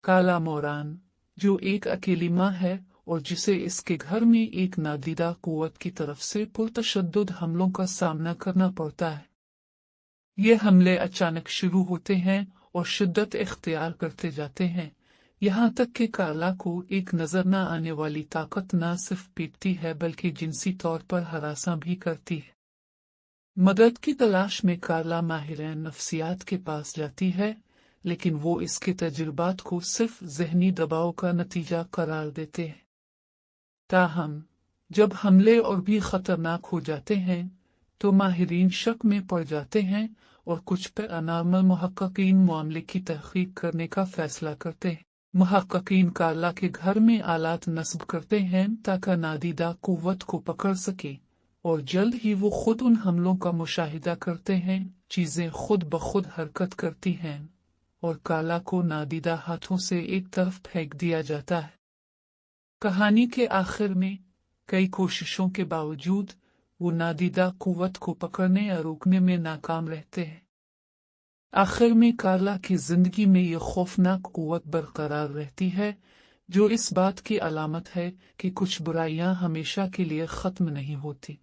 काला मोरान, जो एक अकेली माँ है और जिसे इसके घर में एक नादीदा कुव्वत की तरफ से पुरतशद्दुद हमलों का सामना करना पड़ता है। ये हमले अचानक शुरू होते हैं और शिद्दत इख्तियार करते जाते हैं, यहाँ तक कि कार्ला को एक नजर न आने वाली ताकत न सिर्फ पीटती है बल्कि जिनसी तौर पर हरासा भी करती है। मदद की तलाश में कार्ला माहिर नफ्सियात के पास जाती है, लेकिन वो इसके तजुर्बात को सिर्फ ज़हनी दबाव का नतीजा करार देते हैं। ताहम जब हमले और भी खतरनाक हो जाते हैं तो माहिरीन शक में पड़ जाते हैं और कुछ पैरानॉर्मल मुहक्किकीन मामले की तहकीक करने का फैसला करते हैं। मुहक्किकीन कार्ला के घर में आलात नस्ब करते हैं ताकि नादीदा कुव्वत को पकड़ सके, और जल्द ही वो खुद उन हमलों का मुशाहिदा करते हैं। चीजें खुद ब खुद हरकत करती हैं और कार्ला को नादीदा हाथों से एक तरफ फेंक दिया जाता है। कहानी के आखिर में कई कोशिशों के बावजूद वो नादीदा कुव्वत को पकड़ने या रोकने में नाकाम रहते हैं। आखिर में कार्ला की जिंदगी में ये खौफनाक कुव्वत बरकरार रहती है, जो इस बात की अलामत है कि कुछ बुराइयां हमेशा के लिए खत्म नहीं होती।